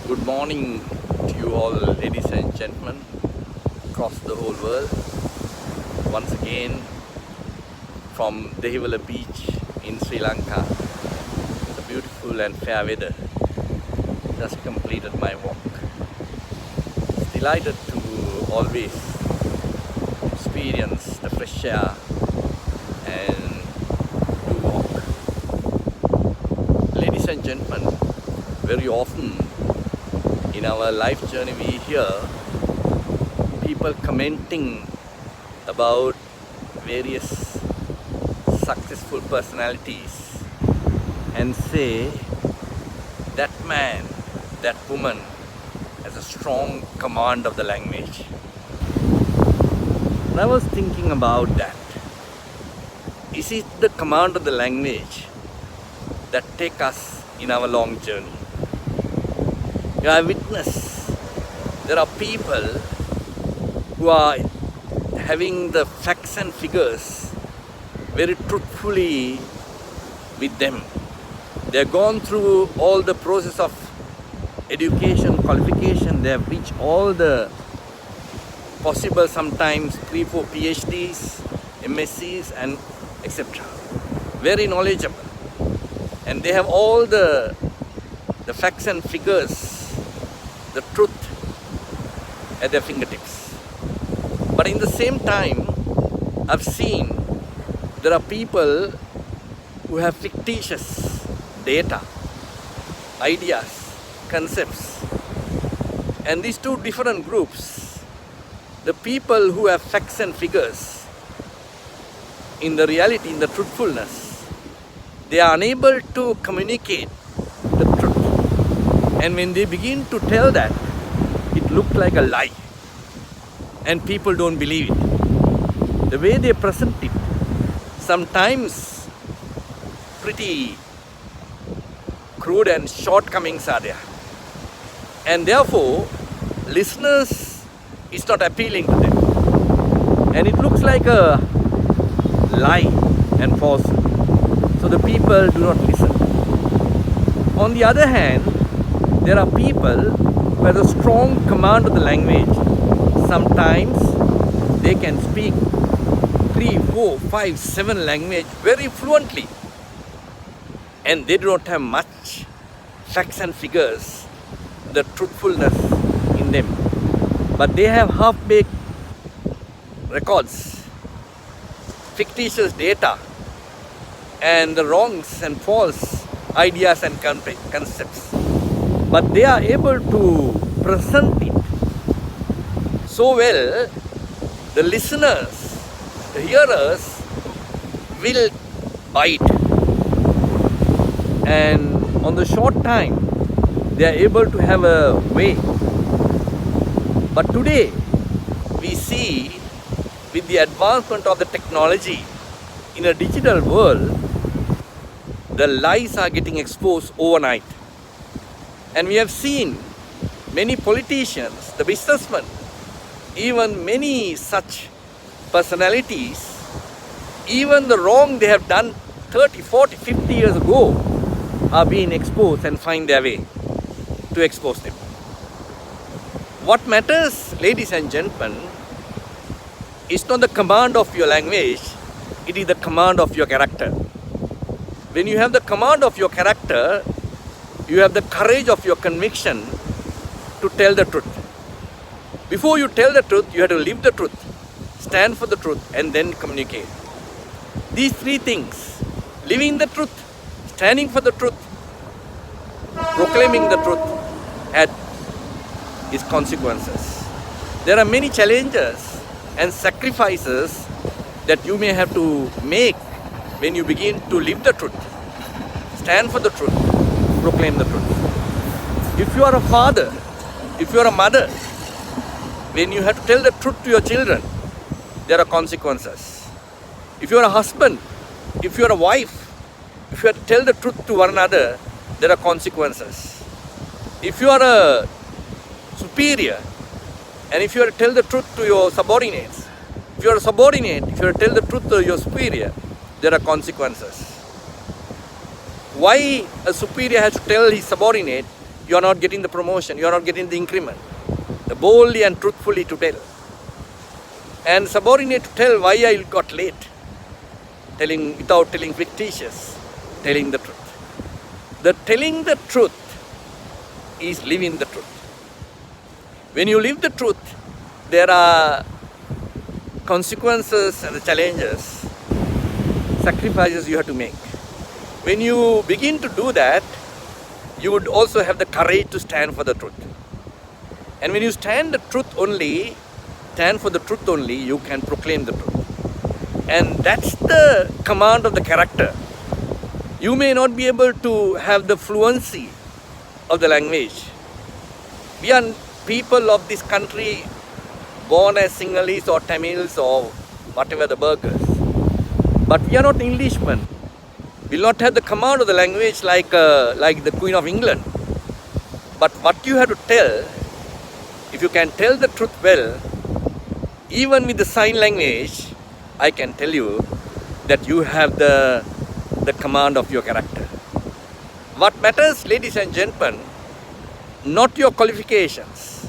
Good morning to you all, ladies and gentlemen, across the whole world. Once again, from Dehiwala Beach in Sri Lanka. It's a beautiful and fair weather. Just completed my walk. It's delighted to always experience the fresh air and do walk. Ladies and gentlemen, very often in our life journey we hear people commenting about various successful personalities and say that man, that woman has a strong command of the language. And I was thinking about that. Is it the command of the language that take us in our long journey? I witness there are people who are having the facts and figures very truthfully with them. They have gone through all the process of education, qualification. They have reached all the possible, sometimes 3-4 PhDs, MScs and etc. Very knowledgeable. And they have all the facts and figures, the truth at their fingertips. But in the same time, I've seen there are people who have fictitious data, ideas, concepts. And these two different groups, the people who have facts and figures, in the reality, in the truthfulness, they are unable to communicate the truth. And when they begin to tell that, it looks like a lie. And people don't believe it. The way they present it, sometimes pretty crude and shortcomings are there. And therefore, listeners, it's not appealing to them. And it looks like a lie and falsehood. So the people do not listen. On the other hand, there are people who have a strong command of the language. Sometimes they can speak 3, 4, 5, 7 languages very fluently. And they do not have much facts and figures, the truthfulness in them. But they have half-baked records, fictitious data, and the wrongs and false ideas and concepts. But they are able to present it so well, the listeners, the hearers will buy it. And on the short time, they are able to have a way. But today, we see with the advancement of the technology in a digital world, the lies are getting exposed overnight. And we have seen many politicians, the businessmen, even many such personalities, even the wrong they have done 30, 40, 50 years ago are being exposed and find their way to expose them. What matters, ladies and gentlemen, is not the command of your language, it is the command of your character. When you have the command of your character, you have the courage of your conviction to tell the truth. Before you tell the truth, you have to live the truth, stand for the truth, and then communicate. These three things, living the truth, standing for the truth, proclaiming the truth, had its consequences. There are many challenges and sacrifices that you may have to make when you begin to live the truth, stand for the truth, proclaim the truth. If you are a father, if you are a mother, when you have to tell the truth to your children, there are consequences. If you are a husband, if you are a wife, if you have to tell the truth to one another, there are consequences. If you are a superior, and if you have to tell the truth to your subordinates, if you are a subordinate, if you have to tell the truth to your superior, there are consequences. Why a superior has to tell his subordinate you are not getting the promotion, you are not getting the increment. Boldly and truthfully to tell. And subordinate to tell why I got late. Telling without telling fictitious, telling the truth. The telling the truth is living the truth. When you live the truth, there are consequences and challenges, sacrifices you have to make. When you begin to do that, you would also have the courage to stand for the truth. And when you stand for the truth only, you can proclaim the truth. And that's the command of the character. You may not be able to have the fluency of the language. We are people of this country born as Sinhalese or Tamils or whatever the burghers. But we are not Englishmen. We will not have the command of the language like the Queen of England. But what you have to tell, if you can tell the truth well, even with the sign language, I can tell you that you have the command of your character. What matters, ladies and gentlemen, not your qualifications,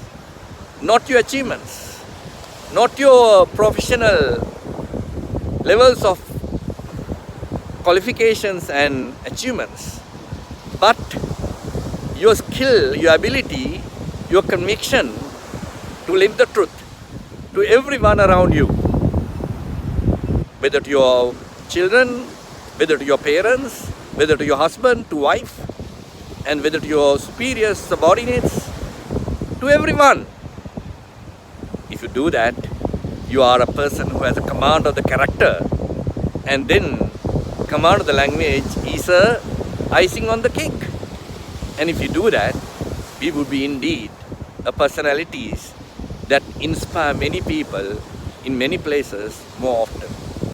not your achievements, not your professional levels of qualifications and achievements, but your skill, your ability, your conviction to live the truth to everyone around you, whether to your children, whether to your parents, whether to your husband, to wife, and whether to your superiors, subordinates, to everyone. If you do that, you are a person who has a command of the character, and then command of the language is a icing on the cake. And if you do that, we would be indeed a personalities that inspire many people in many places more often.